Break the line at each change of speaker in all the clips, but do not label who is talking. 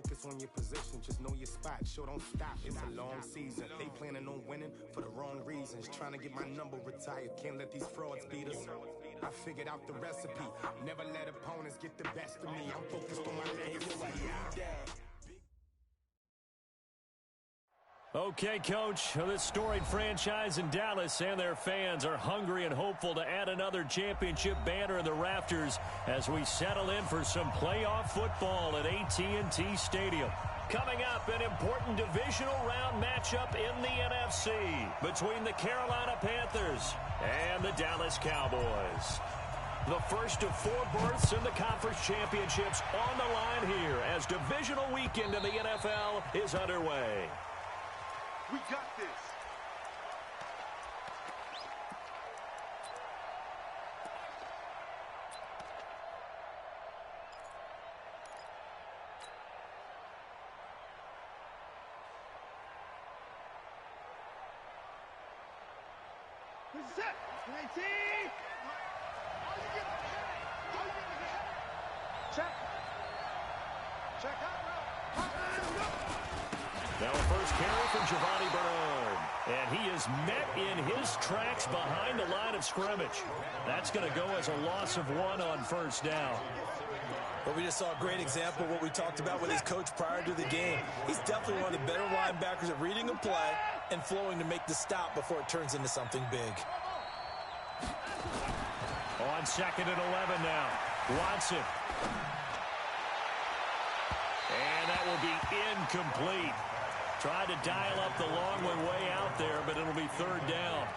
focus on your position, just know your spot. Sure, don't stop, it's a long season. They planning on winning for the wrong reasons. Trying to get my number retired, can't let these frauds beat us. I figured out the recipe, never let opponents get the best of me. I'm focused on my legacy.
Okay, Coach, this storied franchise in Dallas and their fans are hungry and hopeful to add another championship banner in the rafters as we settle in for some playoff football at AT&T Stadium. Coming up, an important divisional round matchup in the NFC between the Carolina Panthers and the Dallas Cowboys. The first of 4 berths in the conference championships on the line here as divisional weekend in the NFL is underway.
We got this.
Who's set? 19. Check. Check out.
Now a first carry for Giovanni Bernard. And he is met in his tracks behind the line of scrimmage. That's going to go as a loss of 1 on first down.
Well, we just saw a great example of what we talked about with his coach prior to the game. He's definitely one of the better linebackers at reading a play and flowing to make the stop before it turns into something big.
On 2nd and 11 now. Watson. And that will be incomplete. Tried to dial up the long way out there, but it'll be 3rd down.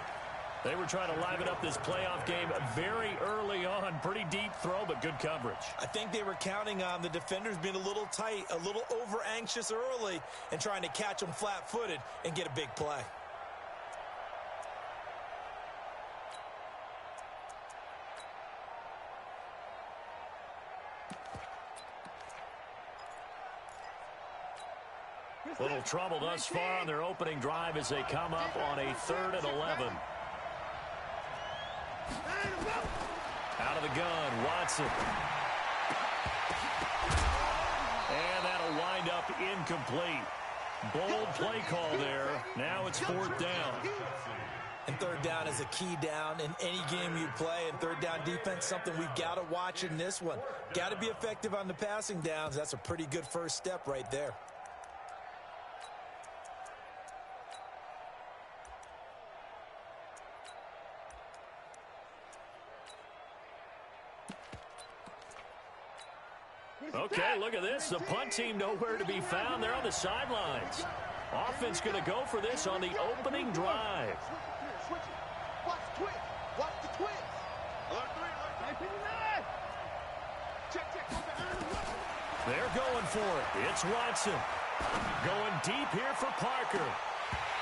They were trying to liven up this playoff game very early on. Pretty deep throw, but good coverage.
I think they were counting on the defenders being a little tight, a little over-anxious early, and trying to catch them flat-footed and get a big play.
Little trouble thus far on their opening drive as they come up on a 3rd and 11. Out of the gun, Watson. And that'll wind up incomplete. Bold play call there. Now it's 4th down.
And 3rd down is a key down in any game you play. And 3rd down defense, something we've got to watch in this one. Got to be effective on the passing downs. That's a pretty good first step right there.
Okay, look at this. The punt team nowhere to be found. They're on the sidelines. Offense going to go for this on the opening drive.
Watch the twist. Watch the twist.
They're going for it. It's Watson. Going deep here for Parker.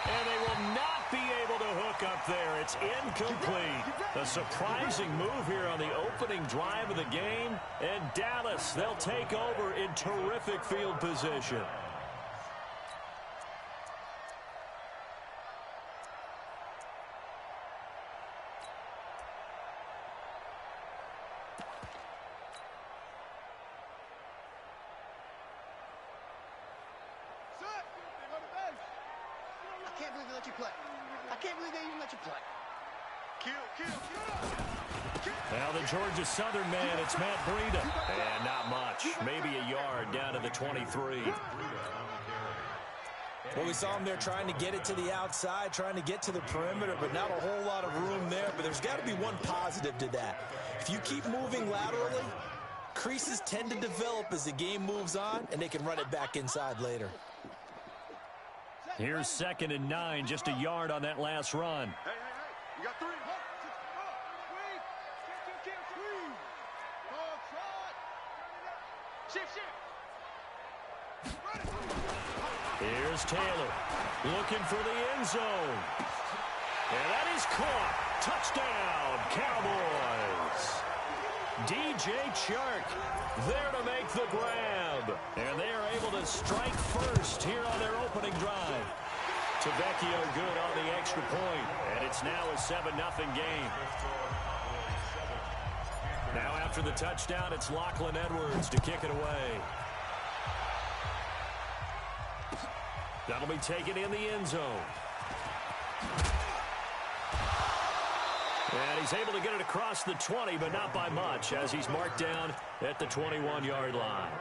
And they will not be able to hook up there. It's incomplete. A surprising move here on the opening drive of the game. And Dallas, they'll take over in terrific field position. Now the Georgia Southern man, it's Matt Breida. And not much. Maybe a yard down to the 23.
Well, we saw him there trying to get it to the outside, trying to get to the perimeter, but not a whole lot of room there. But there's got to be one positive to that. If you keep moving laterally, creases tend to develop as the game moves on, and they can run it back inside later.
Here's 2nd and 9, just a yard on that last run.
Hey, you got 3.
Here's Taylor looking for the end zone. And that is caught. Touchdown, Cowboys. DJ Chark there to make the grab. And they are able to strike first here on their opening drive. Tavecchio good on the extra point. And it's now a 7-0 game. Now after the touchdown, it's Lachlan Edwards to kick it away. That'll be taken in the end zone. And he's able to get it across the 20, but not by much, as he's marked down at the 21-yard line.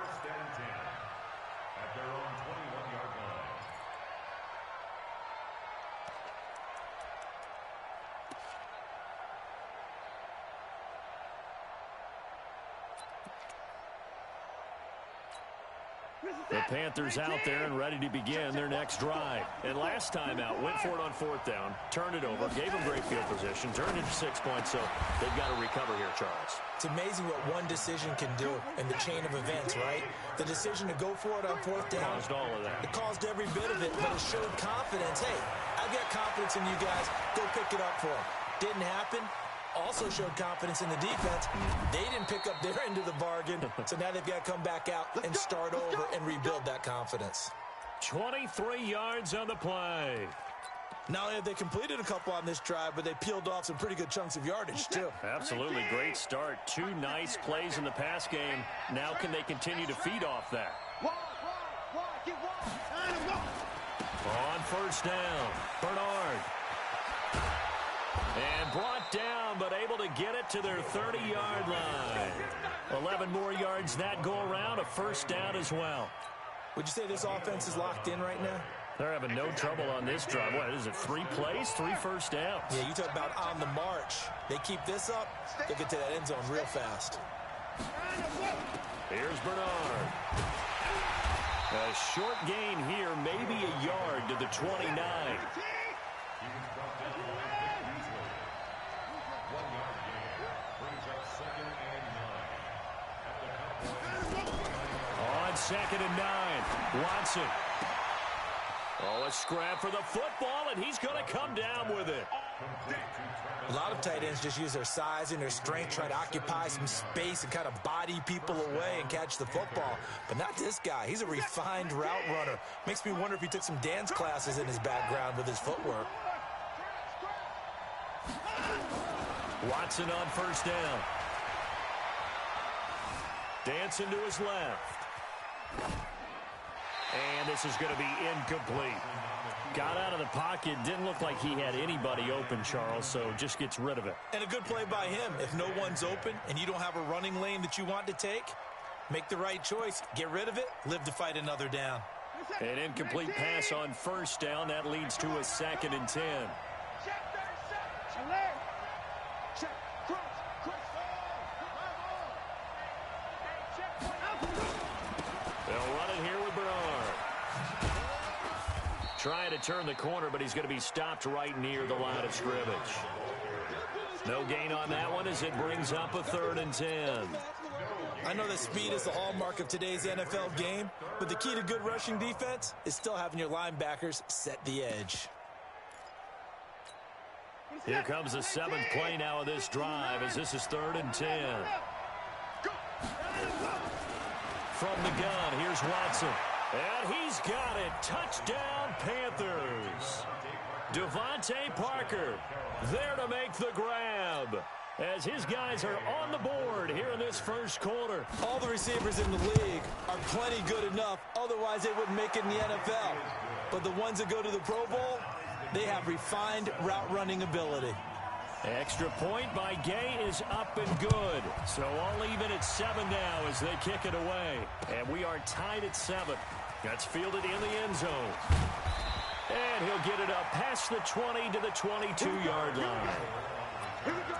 The Panthers out there and ready to begin their next drive. And last time out, went for it on fourth down, turned it over, gave them great field position, turned into 6 points, so they've got to recover here, Charles.
It's amazing what one decision can do in the chain of events, right? The decision to go for it on fourth down.
Caused all of that.
It caused every bit of it, but it showed confidence. Hey, I've got confidence in you guys. Go pick it up for them. Didn't happen. Also showed confidence in the defense. They didn't pick up their end of the bargain, so now they've got to come back out and start over and rebuild that confidence.
23 yards on the play.
Not only have they completed a couple on this drive, but they peeled off some pretty good chunks of yardage, too.
Absolutely. Great start. 2 nice plays in the pass game. Now can they continue to feed off that? On first down, Bernard. And brought down, but able to get it to their 30-yard line. 11 more yards that go around, a first down as well.
Would you say this offense is locked in right now?
They're having no trouble on this drive. What is it, 3 plays, 3 first downs?
Yeah, you talk about on the march. They keep this up, they'll get to that end zone real fast.
Here's Bernard. A short gain here, maybe a yard to the 29. On 2nd and 9, Watson. Oh, a scrap for the football, and he's going to come down with it.
A lot of tight ends just use their size and their strength, try to occupy some space and kind of body people away and catch the football. But not this guy. He's a refined route runner. Makes me wonder if he took some dance classes in his background with his footwork.
Watson on first down. Dancing to his left. And this is going to be incomplete. Got out of the pocket. Didn't look like he had anybody open, Charles, so just gets rid of it.
And a good play by him. If no one's open and you don't have a running lane that you want to take, make the right choice. Get rid of it. Live to fight another down.
An incomplete pass on first down. That leads to a 2nd and 10. They'll run it here with Bernard. Trying to turn the corner, but he's going to be stopped right near the line of scrimmage. No gain on that one as it brings up a 3rd and 10.
I know that speed is the hallmark of today's NFL game, but the key to good rushing defense is still having your linebackers set the edge.
Here comes the 7th play now of this drive as this is 3rd and 10. From the gun, here's Watson. And he's got it. Touchdown, Panthers. Devontae Parker there to make the grab as his guys are on the board here in this first quarter.
All the receivers in the league are plenty good enough. Otherwise, they wouldn't make it in the NFL. But the ones that go to the Pro Bowl, they have refined route running ability.
Extra point by Gay is up and good. So all even at 7 now as they kick it away. And we are tied at 7. That's fielded in the end zone. And he'll get it up past the 20 to the 22-yard line.
Here we go.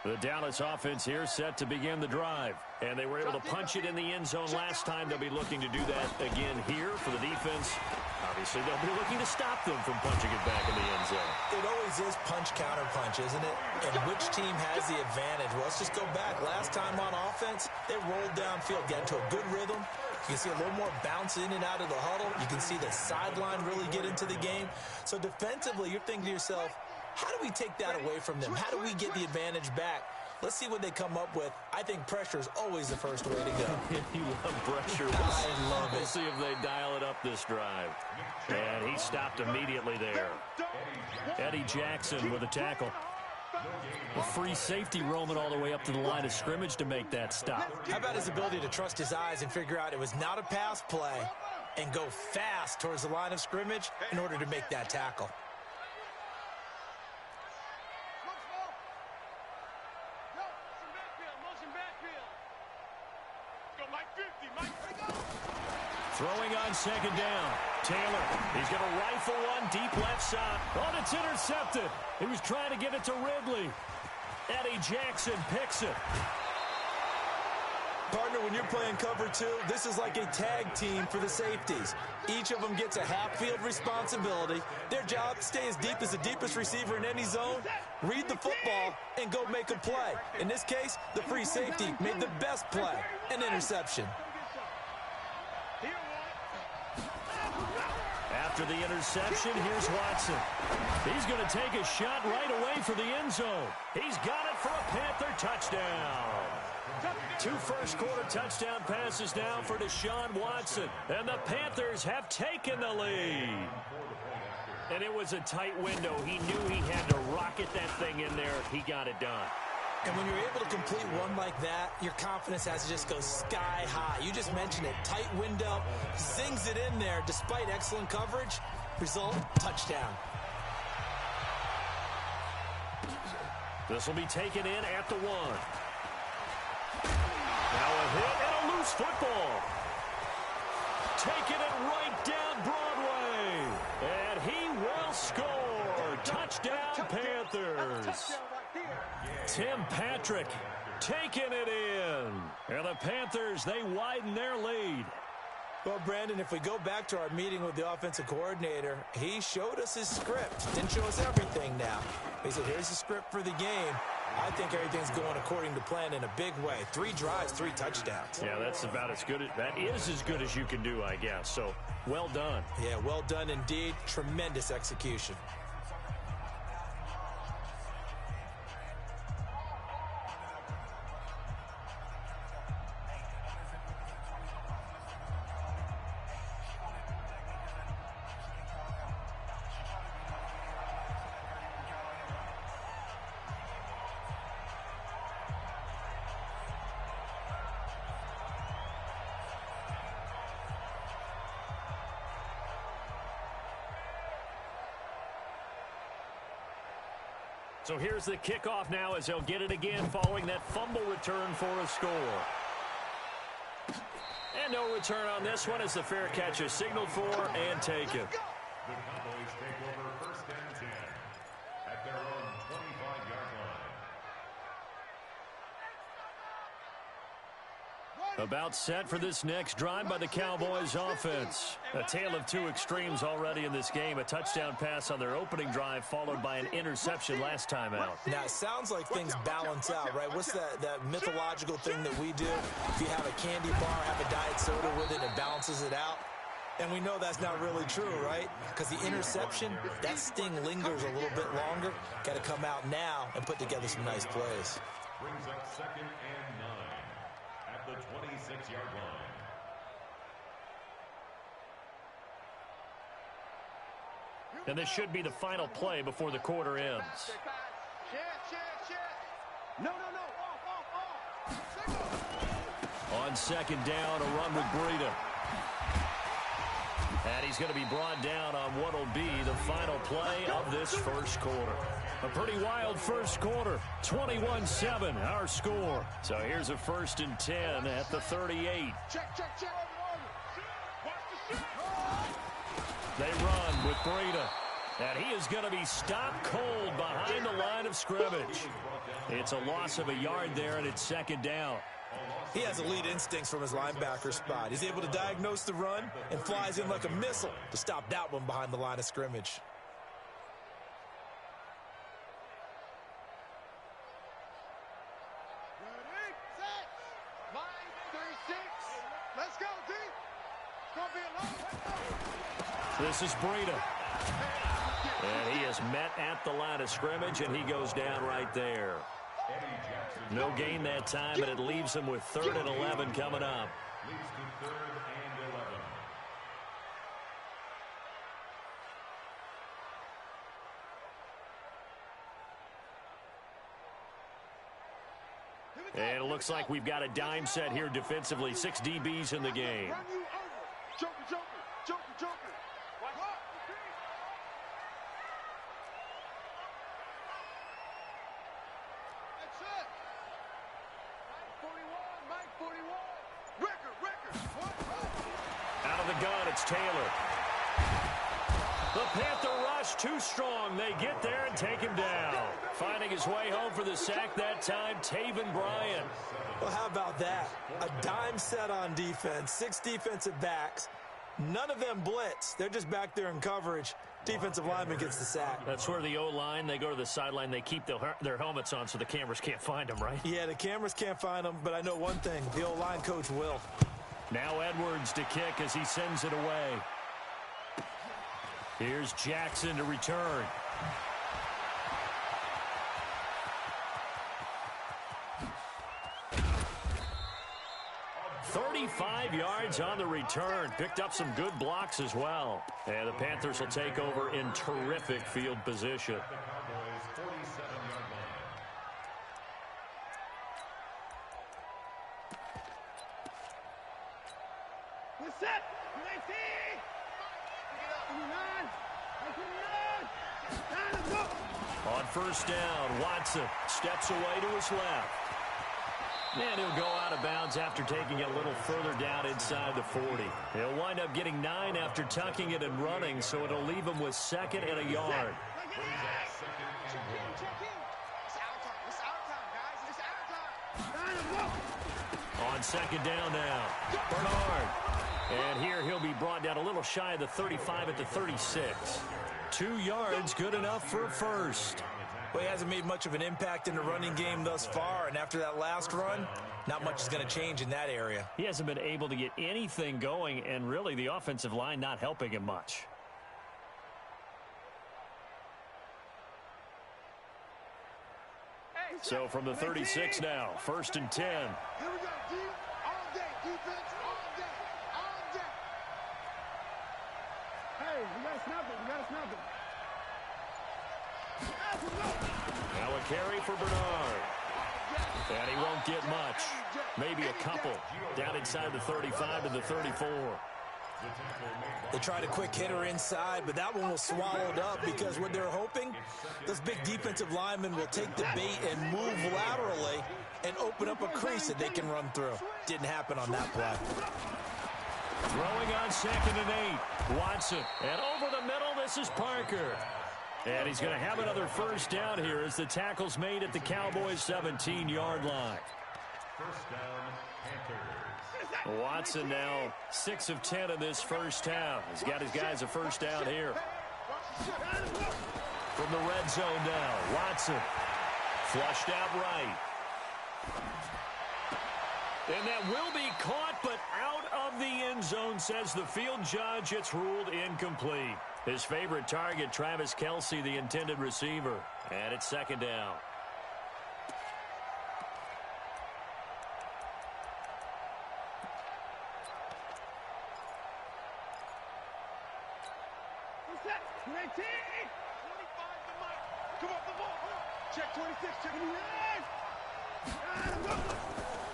The Dallas offense here set to begin the drive. And they were able to punch it in the end zone last time. They'll be looking to do that again here for the defense. Obviously, they'll be looking to stop them from punching it back in the end zone.
It always is punch-counter-punch, isn't it? And which team has the advantage? Well, let's just go back. Last time on offense, they rolled downfield, got into a good rhythm. You can see a little more bounce in and out of the huddle. You can see the sideline really get into the game. So defensively, you're thinking to yourself, how do we take that away from them? How do we get the advantage back? Let's see what they come up with. I think pressure is always the first way to go.
You love pressure.
I love it.
We'll see if they dial it up this drive. And he stopped immediately there. Eddie Jackson with a tackle. A free safety roaming all the way up to the line of scrimmage to make that stop.
How about his ability to trust his eyes and figure out it was not a pass play and go fast towards the line of scrimmage in order to make that tackle?
Throwing on second down. Taylor, he's going to rifle one deep left side. Oh, it's intercepted. He was trying to get it to Ridley. Eddie Jackson picks it.
Partner, when you're playing cover two, this is like a tag team for the safeties. Each of them gets a half-field responsibility. Their job, stay as deep as the deepest receiver in any zone, read the football, and go make a play. In this case, the free safety made the best play, an interception.
After the interception, here's Watson. He's going to take a shot right away for the end zone. He's got it for a Panther touchdown. 2 first-quarter touchdown passes now for Deshaun Watson. And the Panthers have taken the lead. And it was a tight window. He knew he had to rocket that thing in there. He got it done.
And when you're able to complete one like that, your confidence has to just go sky high. You just mentioned it. Tight window, zings it in there despite excellent coverage. Result, touchdown.
This will be taken in at the 1. Now a hit and a loose football. Taking it right down Broadway. And he will score. Touchdown, Panthers. Tim Patrick taking it in. And the Panthers, they widen their lead.
Well, Brandon, if we go back to our meeting with the offensive coordinator, he showed us his script. Didn't show us everything now. He said, here's the script for the game. I think everything's going according to plan in a big way. 3 drives, 3 touchdowns.
Yeah, that's about as good. That is as good as you can do, I guess. So, well done.
Yeah, well done indeed. Tremendous execution.
So here's the kickoff now as they'll get it again following that fumble return for a score. And no return on this one as the fair catch is signaled for and taken.
The Cowboys take over 1st and 10 at their own 25-yard line.
About set for this next drive by the Cowboys offense. A tale of 2 extremes already in this game. A touchdown pass on their opening drive followed by an interception last time out.
Now, it sounds like things balance out, right? What's that mythological thing that we do? If you have a candy bar, have a diet soda with it, it balances it out. And we know that's not really true, right? Because the interception, that sting lingers a little bit longer. Got to come out now and put together some nice plays.
Brings up 2nd and 9 at the 26-yard line.
And this should be the final play before the quarter ends.
No.
On 2nd down, a run with Breida. And he's going to be brought down on what will be the final play of this first quarter. A pretty wild first quarter. 21-7, our score. So here's a 1st and 10 at the 38.
Check.
They run with Breida. And he is going to be stopped cold behind the line of scrimmage. It's a loss of a yard there, and it's 2nd down.
He has elite instincts from his linebacker spot. He's able to diagnose the run and flies in like a missile to stop that one behind the line of scrimmage.
Ready, set, line 36. Let's go, D. It's going to be a long way.
This is Breida. And he is met at the line of scrimmage, and he goes down right there. No gain that time, but it leaves him with 3rd and 11 coming up.
Leads to 3rd and 11.
And it looks like we've got a dime set here defensively. 6 DBs in the game.
Run you over. Joker, joker, joker, joker. Watch out. That's it. Mike 41. Record. What?
Out of the gun, it's Taylor. The Panther rush too strong. They get there and take him down. Finding his way home for the sack that time, Taven Bryan.
Well, how about that? A dime set on defense, 6 defensive backs. None of them blitz. They're just back there in coverage. Defensive lineman gets the sack.
That's where the O-line, they go to the sideline, they keep their helmets on so the cameras can't find them, right?
Yeah, the cameras can't find them, but I know one thing. The O-line coach will.
Now Edwards to kick as he sends it away. Here's Jackson to return. "35 yards on the return." Picked up some good blocks as well. And the Panthers will take over in terrific field position.
We're set.
On first down, Watson steps away to his left. And he'll go out of bounds after taking it a little further down inside the 40. He'll wind up getting 9 after tucking it and running, so it'll leave him with 2nd and a yard. On 2nd down now, Bernard. And here he'll be brought down a little shy of the 35 at the 36. 2 yards, good enough for a first.
Well, he hasn't made much of an impact in the running game thus far, and after that last run, not much is going to change in that area.
He hasn't been able to get anything going, and really the offensive line not helping him much. So from the 36 now, 1st and 10.
Here we go, D. All day, defense, all day, all day. Hey, we got to snap it,
Now a carry for Bernard. And he won't get much. Maybe a couple. Down inside the 35 to the 34.
They tried a quick hitter inside, but that one was swallowed up because what they're hoping, those big defensive linemen will take the bait and move laterally and open up a crease that they can run through. Didn't happen on that play.
Throwing on 2nd and 8. Watson. And over the middle, this is Parker. And he's going to have another first down here as the tackle's made at the Cowboys' 17-yard line.
First down, Panthers.
Watson now 6 of 10 in this first half. He's got his guys a first down here. From the red zone now, Watson flushed out right. And that will be caught, but out of the end zone, says the field judge. It's ruled incomplete. His favorite target, Travis Kelce, the intended receiver. And it's 2nd down.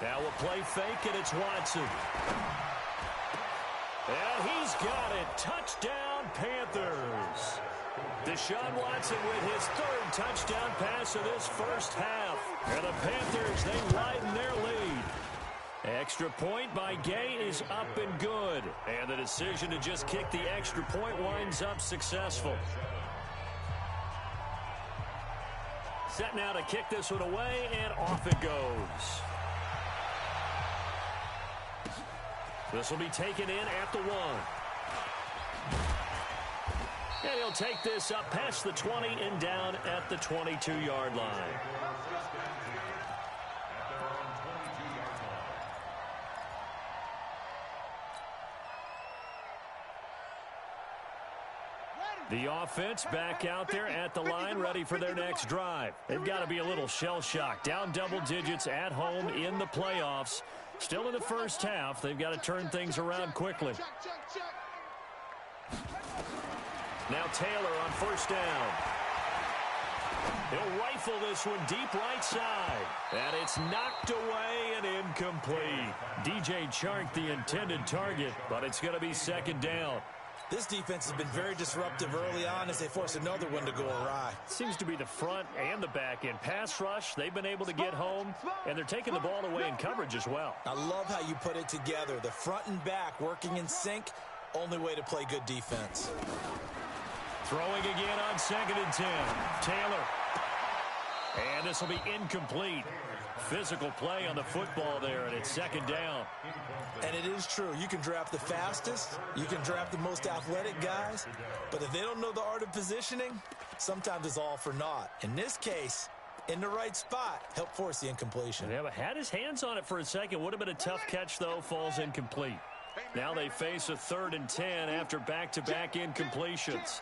Now a play fake, and it's Watson. And he's got it. Touchdown, Panthers. Deshaun Watson with his 3rd touchdown pass of this first half. And the Panthers, they widen their lead. Extra point by Gay is up and good. And the decision to just kick the extra point winds up successful. Set now to kick this one away, and off it goes. This will be taken in at the 1. And he'll take this up past the 20 and down at the 22-yard line. The offense back out there at the line, ready for their next drive. They've got to be a little shell-shocked. Down double digits at home in the playoffs. Still in the first half. They've got to turn things around quickly. Now Taylor on first down. He'll rifle this one deep right side. And it's knocked away and incomplete. DJ Chark the intended target, but it's going to be second down.
This defense has been very disruptive early on as they force another one to go awry.
Seems to be the front and the back end. Pass rush, they've been able to get home, and they're taking the ball away in coverage as well.
I love how you put it together. The front and back working in sync, only way to play good defense.
Throwing again on 2nd and 10. Taylor. And this will be incomplete. Physical play on the football there, and it's second down.
And it is true. You can draft the fastest. You can draft the most athletic guys. But if they don't know the art of positioning, sometimes it's all for naught. In this case, in the right spot, help force the incompletion.
Yeah, but had his hands on it for a second. Would have been a tough catch, though. Falls incomplete. Now they face a 3rd and 10 after back-to-back incompletions.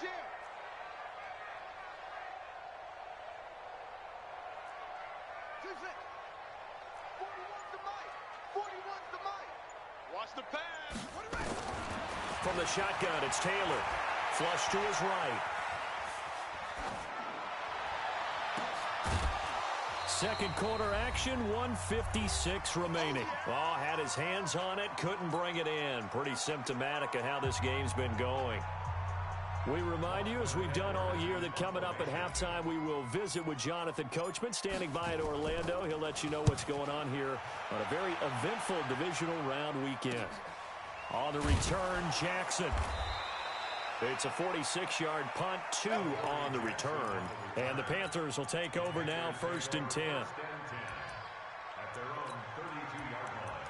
The pass.
From the shotgun, it's Taylor. Flush to his right. Second quarter action, 1:56 remaining. Oh, had his hands on it, couldn't bring it in. Pretty symptomatic of how this game's been going. We remind you, as we've done all year, that coming up at halftime, we will visit with Jonathan Coachman, standing by in Orlando. He'll let you know what's going on here on a very eventful divisional round weekend. On the return, Jackson. It's a 46-yard punt, 2 on the return. And the Panthers will take over now, 1st and 10.
At their own 32-yard line.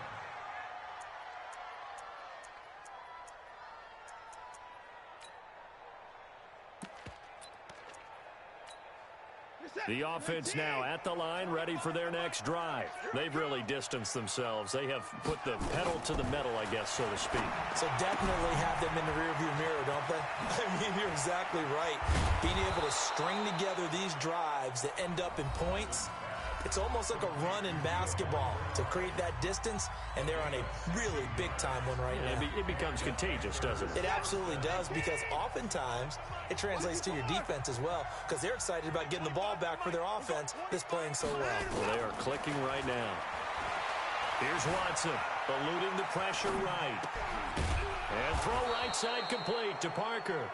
The offense now at the line, ready for their next drive. They've really distanced themselves. They have put the pedal to the metal, I guess, so to speak.
So definitely have them in the rearview mirror, don't they? I mean, you're exactly right. Being able to string together these drives that end up in points, it's almost like a run in basketball to create that distance, and they're on a really big-time one right now.
It becomes contagious, doesn't it?
It absolutely does, because oftentimes it translates to your defense as well, because they're excited about getting the ball back for their offense that's playing so well.
Well, they are clicking right now. Here's Watson, eluding the pressure right. And throw right side complete to Parker.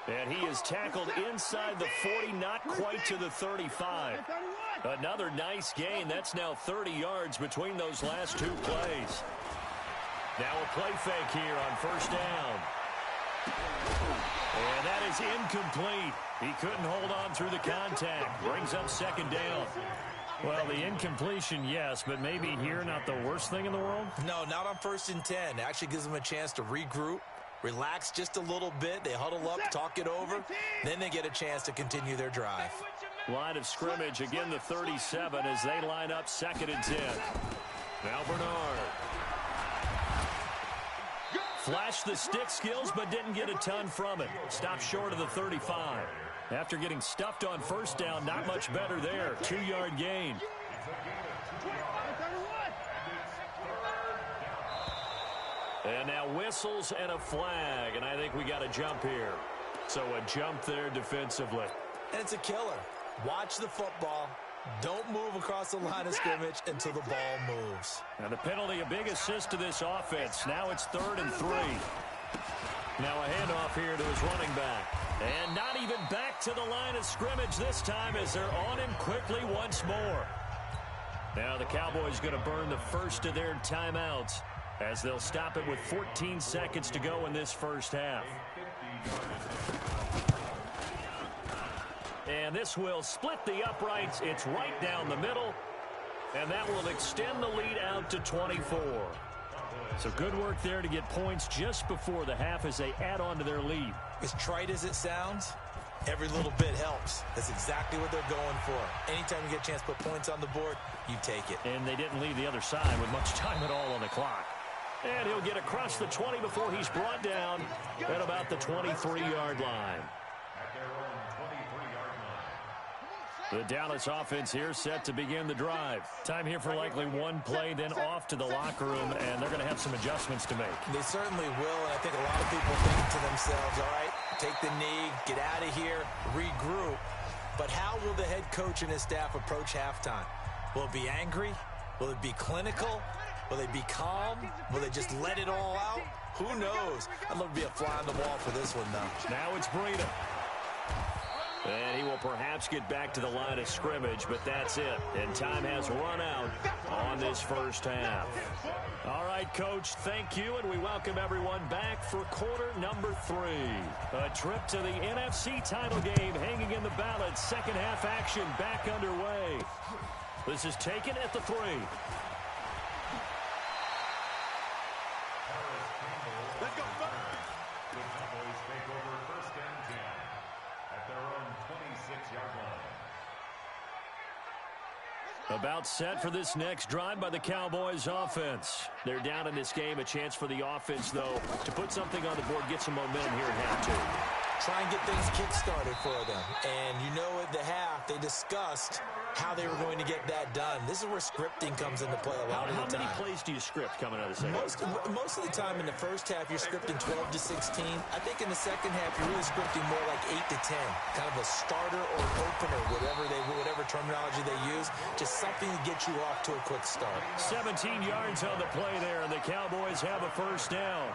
And he is tackled inside the 40, not quite to the 35. Another nice gain. That's now 30 yards between those last 2 plays. Now a play fake here on 1st down. And that is incomplete. He couldn't hold on through the contact. Brings up 2nd down. Well, the incompletion, yes, but maybe here not the worst thing in the world?
No, not on 1st and 10. It actually gives them a chance to regroup, relax just a little bit. They huddle up, talk it over. Then they get a chance to continue their drive.
Line of scrimmage, again the 37 as they line up 2nd and 10. Now Bernard. Flashed the stick skills, but didn't get a ton from it. Stopped short of the 35. After getting stuffed on 1st down, not much better there. 2-yard gain. And now whistles and a flag, and I think we got a jump here. So a jump there defensively.
And it's a killer. Watch the football. Don't move across the line of scrimmage until the ball moves.
And the penalty, a big assist to this offense. Now it's 3rd and 3. Now a handoff here to his running back. And not even back to the line of scrimmage this time as they're on him quickly once more. Now the Cowboys going to burn the first of their timeouts as they'll stop it with 14 seconds to go in this first half. And this will split the uprights. It's right down the middle. And that will extend the lead out to 24. So good work there to get points just before the half as they add on to their lead.
As trite as it sounds, every little bit helps. That's exactly what they're going for. Anytime you get a chance to put points on the board, you take it.
And they didn't leave the other side with much time at all on the clock. And he'll get across the 20 before he's brought down at about the 23-yard line. The Dallas offense here set to begin the drive. Time here for likely one play, then off to the locker room, and they're going to have some adjustments to make.
They certainly will, and I think a lot of people think to themselves, all right, take the knee, get out of here, regroup. But how will the head coach and his staff approach halftime? Will it be angry? Will it be clinical? Will they be calm? Will they just let it all out? Who knows? I'd love to be a fly on the wall for this one, though.
Now it's Breida. And he will perhaps get back to the line of scrimmage, but that's it. And time has run out on this first half. All right, Coach, thank you, and we welcome everyone back for quarter number 3. A trip to the NFC title game hanging in the balance. Second half action back underway. This is taken at the 3.
Let's go.
The Cowboys take over first and 10 at their own 26-yard line.
About set for this next drive by the Cowboys offense. They're down in this game. A chance for the offense, though, to put something on the board, get some momentum here at half 2.
Try and get things kick-started for them. And you know at the half, they discussed how they were going to get that done. This is where scripting comes into play a lot of the time.
How many plays do you script coming out of the second?
Most of the time in the first half, you're scripting 12 to 16. I think in the second half, you're really scripting more like 8 to 10. Kind of a starter or an opener, whatever terminology they use. Just something to get you off to a quick start.
17 yards on the play there, and the Cowboys have a first down.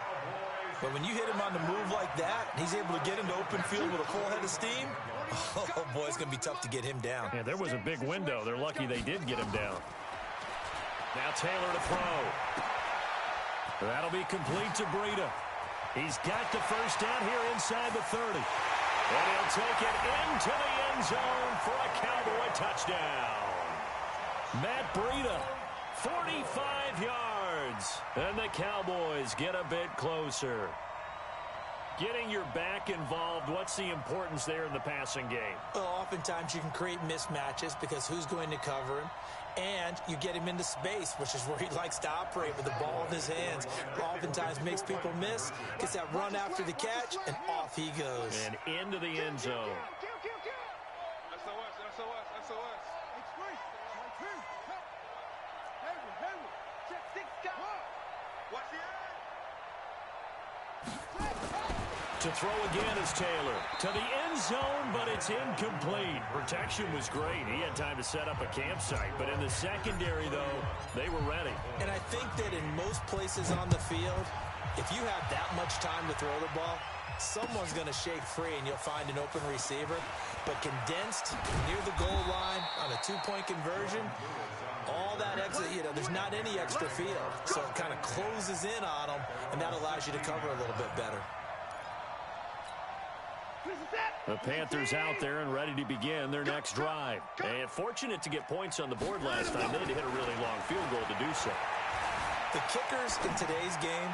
But when you hit him on the move like that, he's able to get into open field with a full head of steam. Oh, boy, it's going to be tough to get him down.
Yeah, there was a big window. They're lucky they did get him down. Now Taylor to throw. That'll be complete to Breida. He's got the first down here inside the 30. And he'll take it into the end zone for a Cowboy touchdown. Matt Breida, 45 yards. And the Cowboys get a bit closer. Getting your back involved, what's the importance there in the passing game?
Well, oftentimes you can create mismatches because who's going to cover him? And you get him into space, which is where he likes to operate with the ball in his hands. Oftentimes makes people miss, gets that run after the catch, and off he goes.
And into the end zone. To throw again is Taylor. To the end zone, but it's incomplete. Protection was great. He had time to set up a campsite. But in the secondary, though, they were ready.
And I think that in most places on the field, if you have that much time to throw the ball, someone's going to shake free and you'll find an open receiver. But condensed near the goal line on a two-point conversion, all that extra, there's not any extra field. So it kind of closes in on them, and that allows you to cover a little bit better.
The Panthers out there and ready to begin their next drive. And fortunate to get points on the board last time. They had to hit a really long field goal to do so.
The kickers in today's game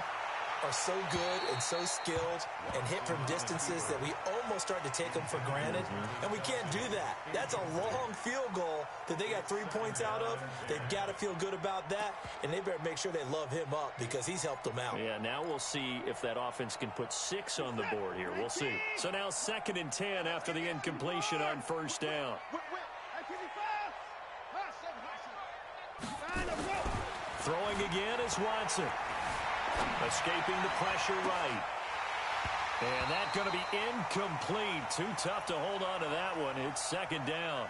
are so good and so skilled and hit from distances that we almost start to take them for granted. And we can't do that. That's a long field goal that they got 3 points out of. They've got to feel good about that, and they better make sure they love him up because he's helped them out.
Yeah, now we'll see if that offense can put 6 on the board here. We'll see. So now 2nd and 10 after the incompletion on first down. Throwing again is Watson. Escaping the pressure right. And that's going to be incomplete. Too tough to hold on to that one. It's 2nd down.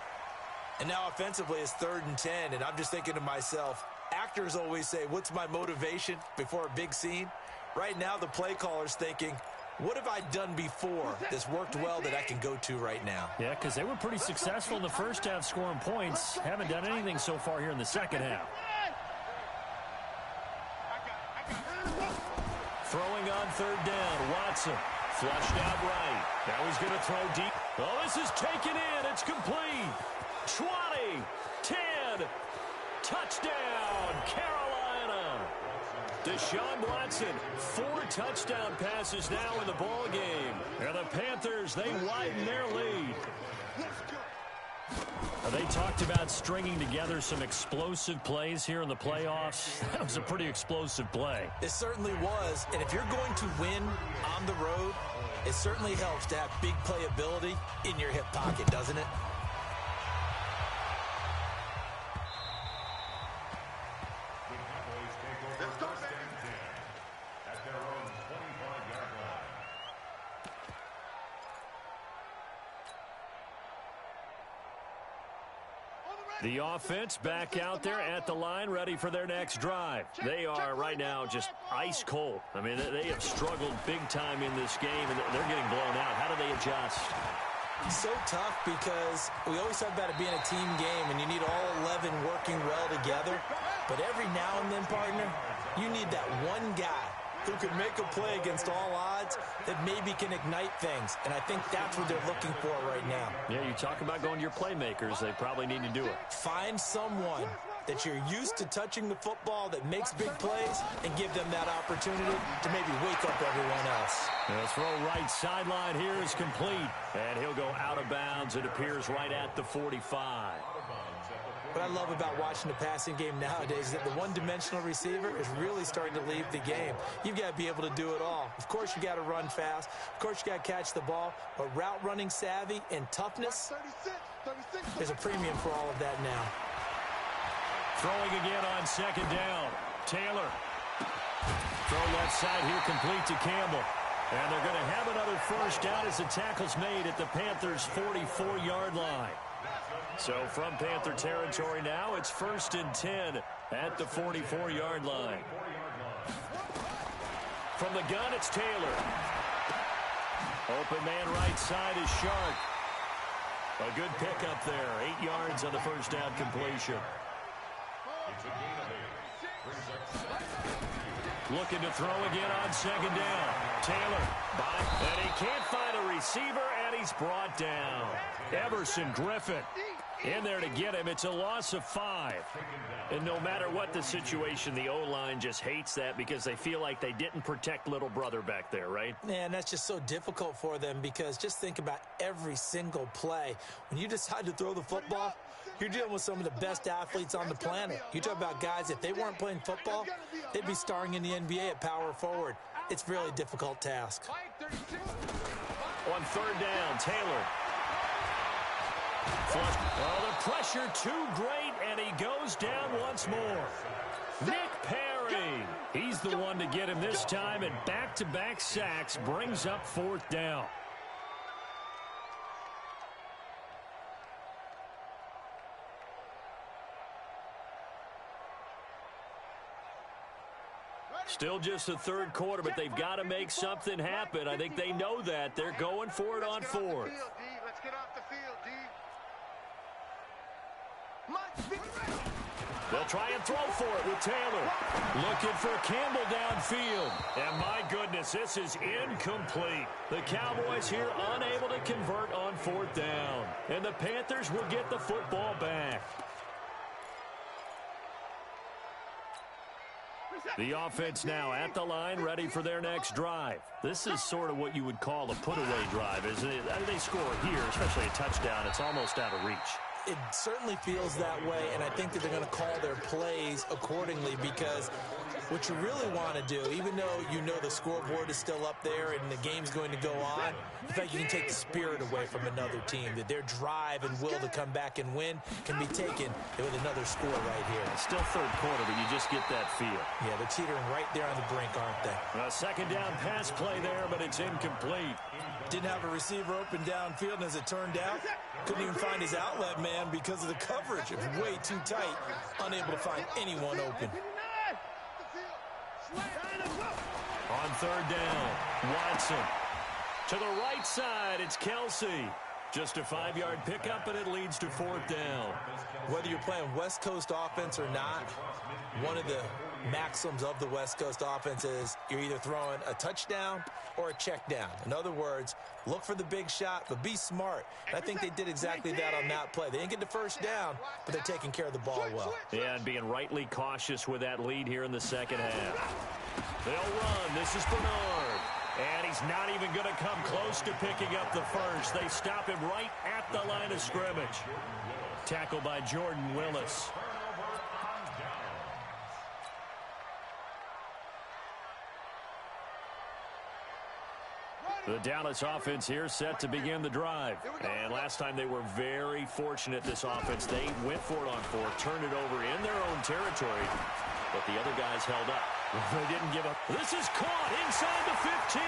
And now offensively it's 3rd and 10. And I'm just thinking to myself, actors always say, what's my motivation before a big scene? Right now the play caller's thinking, what have I done before that's worked well that I can go to right now?
Yeah, because they were pretty successful in the first half scoring points. Haven't done anything so far here in the second half. Throwing on 3rd down, Watson. Flushed out right. Now he's going to throw deep. Oh, this is taken in. It's complete. 20, 10, touchdown, Carolina. Deshaun Watson, 4 touchdown passes now in the ball game. And the Panthers, they widen their lead. They talked about stringing together some explosive plays here in the playoffs. That was a pretty explosive play.
It certainly was. And if you're going to win on the road, it certainly helps to have big playability in your hip pocket, doesn't it?
The offense back out there at the line, ready for their next drive. They are right now just ice cold. I mean, they have struggled big time in this game, and they're getting blown out. How do they adjust?
So tough because we always talk about it being a team game, and you need all 11 working well together. But every now and then, partner, you need that one guy who could make a play against all odds that maybe can ignite things. And I think that's what they're looking for right now.
Yeah, you talk about going to your playmakers. They probably need to do it.
Find someone that you're used to touching the football that makes big plays and give them that opportunity to maybe wake up everyone else.
The throw right sideline here is complete. And he'll go out of bounds. It appears right at the 45.
What I love about watching the passing game nowadays is that the one-dimensional receiver is really starting to leave the game. You've got to be able to do it all. Of course, you got to run fast. Of course, you got to catch the ball. But route running savvy and toughness, there's a premium for all of that now.
Throwing again on second down. Taylor. Throw left side here complete to Campbell. And they're going to have another first down as the tackle's made at the Panthers' 44-yard line. So from Panther territory now, it's 1st and 10 at the 44-yard line. From the gun, it's Taylor. Open man right side is Shark. A good pickup there. 8 yards on the first down completion. Looking to throw again on second down. Taylor, and he can't find a receiver, and he's brought down. Everson Griffin in there to get him. It's a loss of 5. And no matter what the situation, the O-line just hates that because they feel like they didn't protect little brother back there, right?
Man, that's just so difficult for them because just think about every single play. When you decide to throw the football, you're dealing with some of the best athletes on the planet. You talk about guys, if they weren't playing football, they'd be starring in the NBA at power forward. It's a really difficult task.
On third down, Taylor. Flush. Oh, the pressure too great, and he goes down once more. Nick Perry. He's the one to get him this time, and back-to-back sacks brings up 4th down. Still just the third quarter, but they've got to make something happen. I think they know that. They're going for it on 4th.
Let's get off the field, D.
They'll try and throw for it with Taylor. Looking for Campbell downfield. And my goodness, this is incomplete. The Cowboys here unable to convert on 4th down. And the Panthers will get the football back. The offense now at the line, ready for their next drive. This is sort of what you would call a put-away drive, isn't it? They score here, especially a touchdown. It's almost out of reach.
It certainly feels that way, and I think that they're going to call their plays accordingly because what you really want to do, even though you know the scoreboard is still up there and the game's going to go on, in fact, you can take the spirit away from another team, that their drive and will to come back and win can be taken with another score right here.
It's still third quarter, but you just get that feel.
Yeah, they're teetering right there on the brink, aren't they?
A second down pass play there, but it's incomplete.
Didn't have a receiver open downfield, and as it turned out, couldn't even find his outlet man because of the coverage. It was way too tight, unable to find anyone open.
On third down, Watson. To the right side, it's Kelsey. Just a 5-yard pickup, and it leads to 4th down.
Whether you're playing West Coast offense or not, one of the maxims of the West Coast offense is you're either throwing a touchdown or a check down. In other words, look for the big shot, but be smart. And I think they did exactly that on that play. They didn't get the first down, but they're taking care of the ball well.
Yeah, and being rightly cautious with that lead here in the second half. They'll run. This is Bernard. And he's not even going to come close to picking up the first. They stop him right at the line of scrimmage. Tackled by Jordan Willis. The Dallas offense here set to begin the drive. And last time they were very fortunate, this offense. They went for it on 4th, turned it over in their own territory, but the other guys held up. They didn't give up. This is caught inside the 15.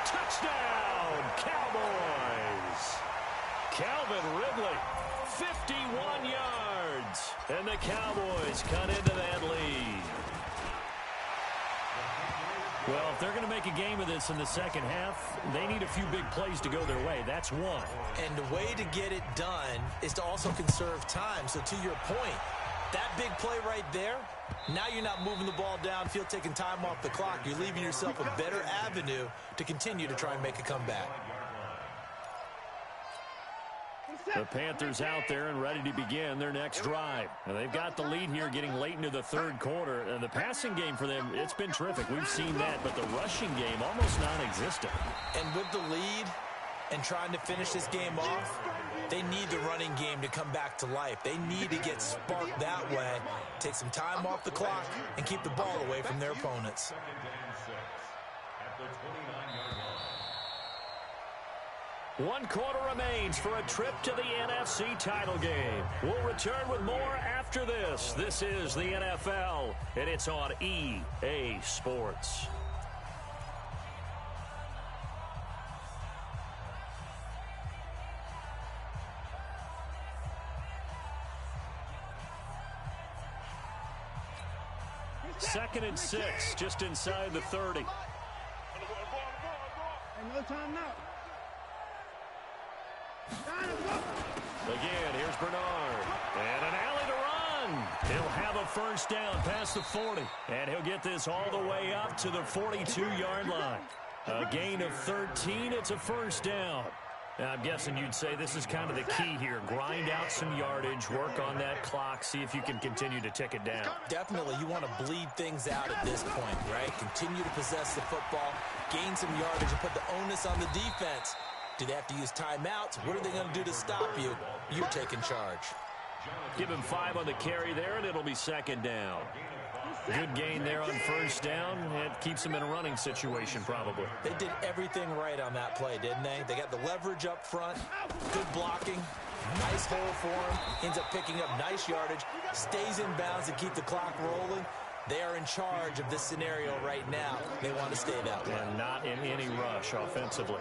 Touchdown, Cowboys. Calvin Ridley, 51 yards. And the Cowboys cut into that lead. Well, if they're going to make a game of this in the second half, they need a few big plays to go their way. That's one.
And the way to get it done is to also conserve time. So to your point, that big play right there, now you're not moving the ball downfield, taking time off the clock. You're leaving yourself a better avenue to continue to try and make a comeback.
The Panthers out there and ready to begin their next drive. Now, they've got the lead here getting late into the third quarter. And the passing game for them, it's been terrific. We've seen that, but the rushing game almost non-existent.
And with the lead and trying to finish this game off, they need the running game to come back to life. They need to get sparked that way, take some time off the clock, and keep the ball away from their opponents.
One quarter remains for a trip to the NFC title game. We'll return with more after this. This is the NFL, and it's on EA Sports. Second and 6, just inside the 30.
And no time now.
Again, here's Bernard. And an alley to run. He'll have a first down past the 40. And he'll get this all the way up to the 42-yard line. A gain of 13. It's a first down. Now, I'm guessing you'd say this is kind of the key here. Grind out some yardage, work on that clock, see if you can continue to tick it down.
Definitely, you want to bleed things out at this point, right? Continue to possess the football, gain some yardage, and put the onus on the defense. Do they have to use timeouts? What are they going to do to stop you? You're taking charge.
Give him 5 on the carry there, and it'll be second down. Good gain there on first down. It keeps them in a running situation, probably.
They did everything right on that play, didn't they? They got the leverage up front, good blocking, nice hole for him, ends up picking up nice yardage, stays in bounds to keep the clock rolling. They are in charge of this scenario right now. They want to stay that way.
And not in any rush offensively.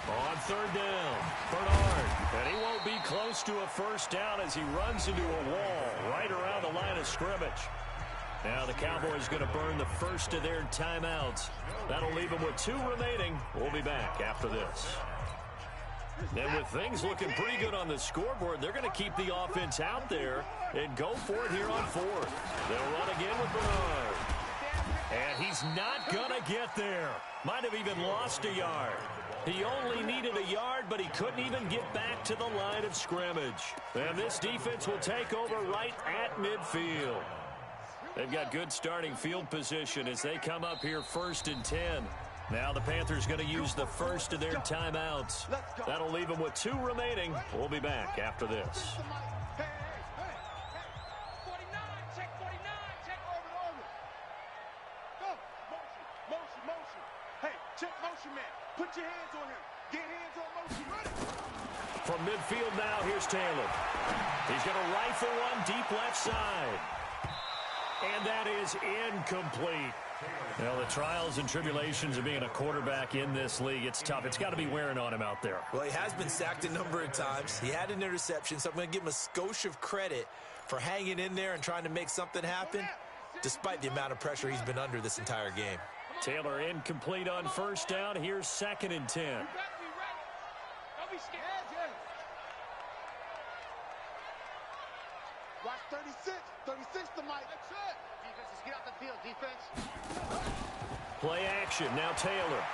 On third down, Bernard. And he won't be close to a first down as he runs into a wall right around the line of scrimmage. Now the Cowboys going to burn the first of their timeouts. That'll leave them with 2 remaining. We'll be back after this. And with things looking pretty good on the scoreboard, they're going to keep the offense out there and go for it here on 4th. They'll run again with Bernard. And he's not going to get there. Might have even lost a yard. He only needed a yard, but he couldn't even get back to the line of scrimmage. And this defense will take over right at midfield. They've got good starting field position as they come up here 1st and 10. Now the Panthers going to use the first of their timeouts. That'll leave them with 2 remaining. We'll be back after this.
Check motion man. Put your hands on him. Get hands on motion. Ready?
From midfield now, here's Taylor. He's going to rifle one deep left side. And that is incomplete. Well, the trials and tribulations of being a quarterback in this league, it's tough. It's got to be wearing on him out there.
Well, he has been sacked a number of times. He had an interception, so I'm going to give him a skosh of credit for hanging in there and trying to make something happen, despite the amount of pressure he's been under this entire game.
Taylor incomplete on first down. Here's 2nd and 10.
Don't be scared. Watch 36. 36 to Mike. That's it. Defense, just get out the field. Defense.
Play action. Now Taylor.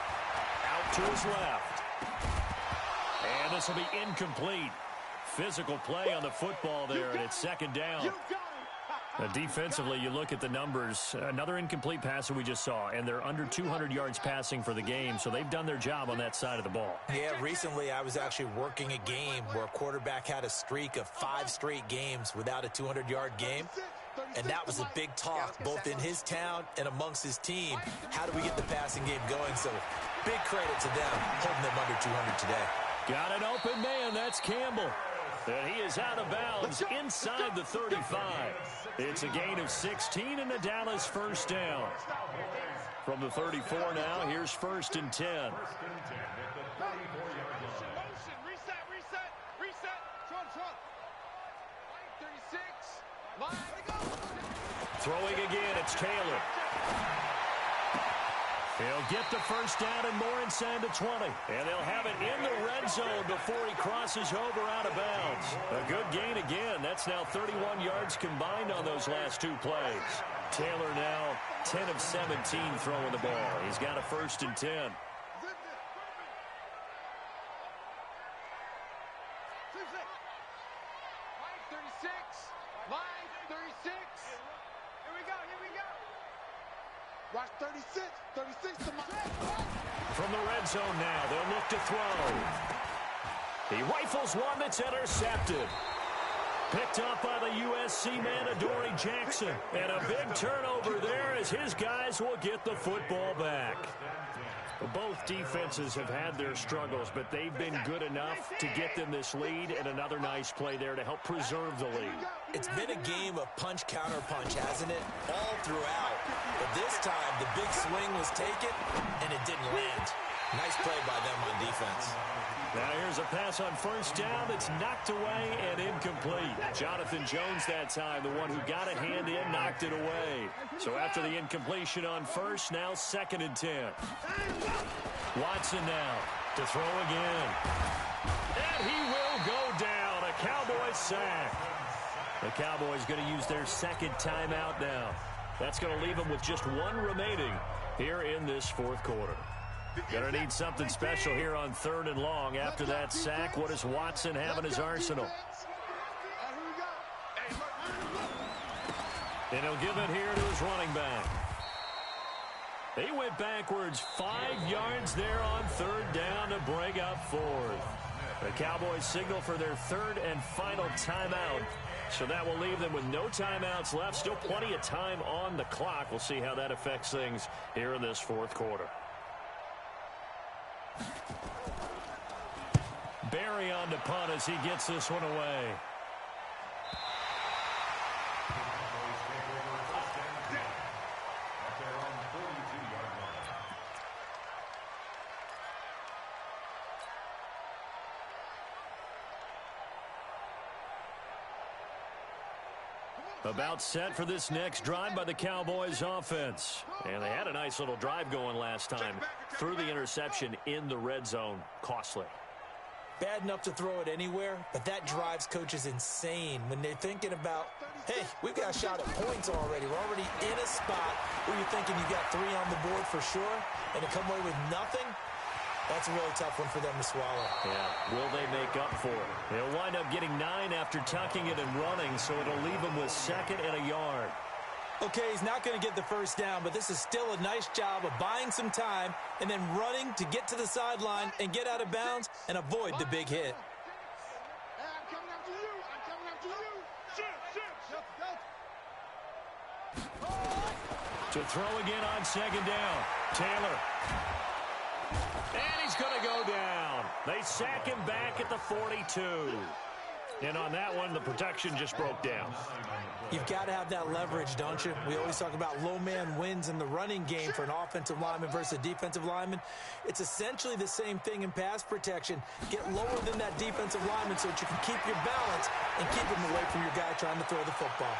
Out to his left. And this will be incomplete. Physical play on the football there, and it's 2nd down. Defensively, you look at the numbers. Another incomplete pass that we just saw, and they're under 200 yards passing for the game, so they've done their job on that side of the ball.
Yeah, recently I was actually working a game where a quarterback had a streak of 5 straight games without a 200-yard game, and that was a big talk both in his town and amongst his team. How do we get the passing game going? So big credit to them holding them under 200 today.
Got an open man. That's Campbell. And he is out of bounds inside the 35. It's a gain of 16 and a Dallas first down. From the 34 now, here's 1st and 10.
Motion, reset. Front. 36. Line, go.
Throwing again, it's Taylor. He'll get the first down and more inside the 20. And they'll have it in the red zone before he crosses over out of bounds. A good gain again. That's now 31 yards combined on those last 2 plays. Taylor now 10 of 17 throwing the ball. He's got a 1st and 10.
Line 36. Here we go. Watch 36 to my
From the red zone now, they'll look to throw. He rifles one that's intercepted. Picked up by the USC man, Adoree Jackson. And a big turnover there as his guys will get the football back. Both defenses have had their struggles, but they've been good enough to get them this lead, and another nice play there to help preserve the lead.
It's been a game of punch-counter-punch, hasn't it? All throughout. But this time, the big swing was taken, and it didn't land. Nice play by them on defense.
Now here's a pass on first down that's knocked away and incomplete. Jonathan Jones that time, the one who got a hand in, knocked it away. So after the incompletion on first, now 2nd and 10. Watson now to throw again. And he will go down. A Cowboys sack. The Cowboys going to use their 2nd timeout now. That's going to leave them with just 1 remaining here in this 4th quarter. Going to need something special here on 3rd and long. After that sack, what does Watson have in his arsenal? And he'll give it here to his running back. He went backwards 5 yards there on 3rd down to bring up 4th. The Cowboys signal for their 3rd and final timeout. So that will leave them with no timeouts left. Still plenty of time on the clock. We'll see how that affects things here in this 4th quarter. Barry on the punt as he gets this one away. About set for this next drive by the Cowboys offense. And they had a nice little drive going last time. Through the interception in the red zone. Costly.
Bad enough to throw it anywhere, but that drives coaches insane when they're thinking about, hey, we've got a shot at points already. We're already in a spot where you're thinking you got 3 on the board for sure, and to come away with nothing, that's a really tough one for them to swallow.
Yeah, will they make up for it? They'll wind up getting 9 after tucking it and running, so it'll leave them with 2nd and a yard.
Okay, he's not going to get the first down, but this is still a nice job of buying some time and then running to get to the sideline and get out of bounds and avoid the big hit.
I'm coming after you.
To throw again on 2nd down. Taylor. And he's going to go down. They sack him back at the 42. And on that one, the protection just broke down.
You've got to have that leverage, don't you? We always talk about low man wins in the running game for an offensive lineman versus a defensive lineman. It's essentially the same thing in pass protection. Get lower than that defensive lineman so that you can keep your balance and keep him away from your guy trying to throw the football.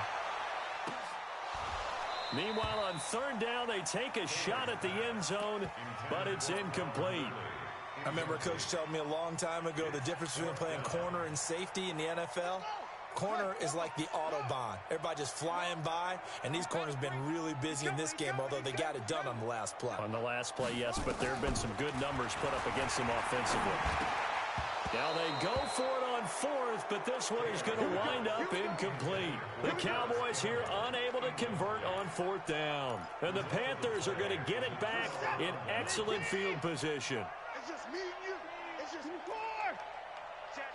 Meanwhile, on 3rd down, they take a shot at the end zone, but it's incomplete.
I remember a coach telling me a long time ago the difference between playing corner and safety in the NFL. Corner is like the Autobahn. Everybody just flying by, and these corners have been really busy in this game, although they got it done on the last play.
On the last play, yes, but there have been some good numbers put up against them offensively. Now they go for it on 4th, but this one is going to wind up incomplete. The Cowboys here unable to convert on 4th down. And the Panthers are going to get it back in excellent field position.
It's just me and you. It's just 4. Check.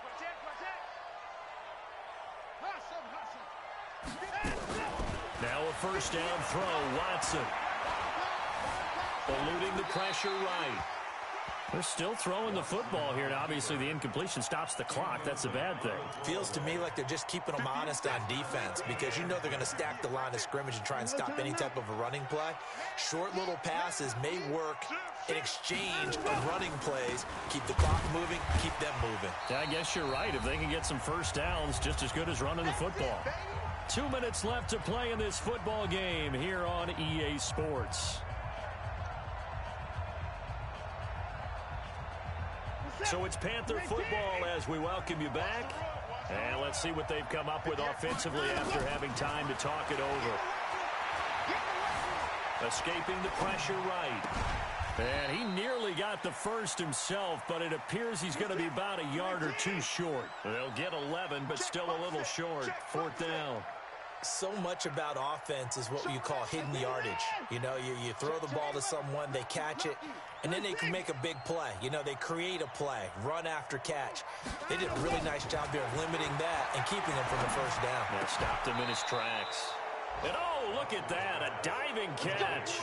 Now a first down throw, Watson. Eluding the pressure right. They're still throwing the football here, and obviously the incompletion stops the clock. That's a bad thing.
Feels to me like they're just keeping them honest on defense because you know they're going to stack the line of scrimmage and try and stop any type of a running play. Short little passes may work in exchange of running plays. Keep the clock moving, keep them moving.
Yeah, I guess you're right. If they can get some first downs, just as good as running the football. 2 minutes left to play in this football game here on EA Sports. So it's Panther football as we welcome you back. And let's see what they've come up with offensively after having time to talk it over. Escaping the pressure right. And he nearly got the first himself, but it appears he's going to be about a yard or two short. They'll get 11, but still a little short. 4th down.
So much about offense is what you call hidden yardage. You know, you throw the ball to someone, they catch it, and then they can make a big play. You know, they create a play, run after catch. They did a really nice job there of limiting that and keeping him from the first down.
They stopped him in his tracks. And oh, look at that, a diving catch.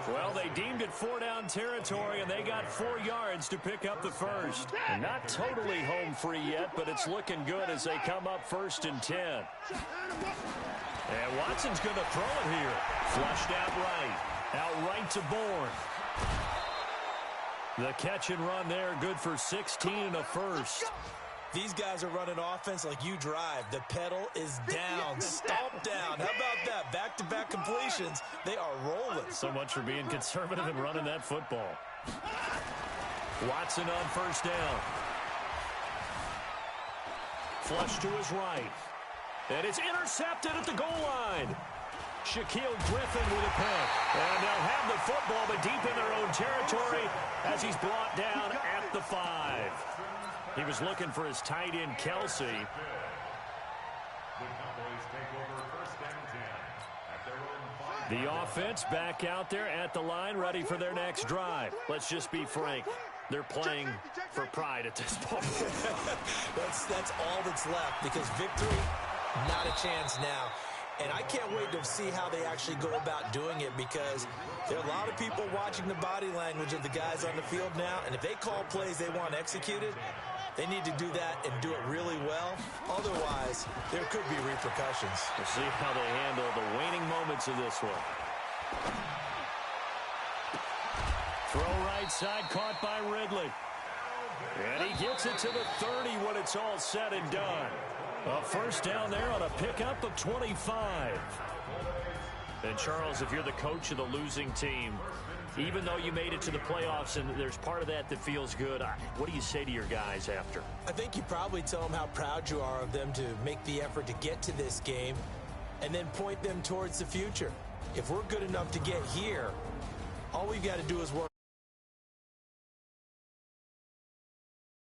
Well, they deemed it 4-down territory, and they got 4 yards to pick up the first. And not totally home free yet, but it's looking good as they come up 1st and 10. And Watson's going to throw it here. Flushed out right to Bourne. The catch and run there, good for 16 and a first.
These guys are running offense like you drive. The pedal is down, stomp down. How about that? Back-to-back completions. They are rolling.
So much for being conservative and running that football. Watson on 1st down. Flush to his right. And it's intercepted at the goal line. Shaquille Griffin with a pick. And they'll have the football, but deep in their own territory as he's brought down at the 5. He was looking for his tight end, Kelsey.
The Cowboys take over 1st and 10 at their own 5.
The offense back out there at the line, ready for their next drive. Let's just be frank. They're playing for pride at this point.
That's all that's left because victory, not a chance now. And I can't wait to see how they actually go about doing it because there are a lot of people watching the body language of the guys on the field now. And if they call plays they want executed, they need to do that and do it really well. Otherwise, there could be repercussions.
We'll see how they handle the waning moments of this one. Throw right side, caught by Ridley. And he gets it to the 30 when it's all said and done. A 1st down there on a pickup of 25. And Charles, if you're the coach of the losing team, even though you made it to the playoffs and there's part of that feels good, what do you say to your guys after?
I think you probably tell them how proud you are of them to make the effort to get to this game and then point them towards the future. If we're good enough to get here, all we've got to do is work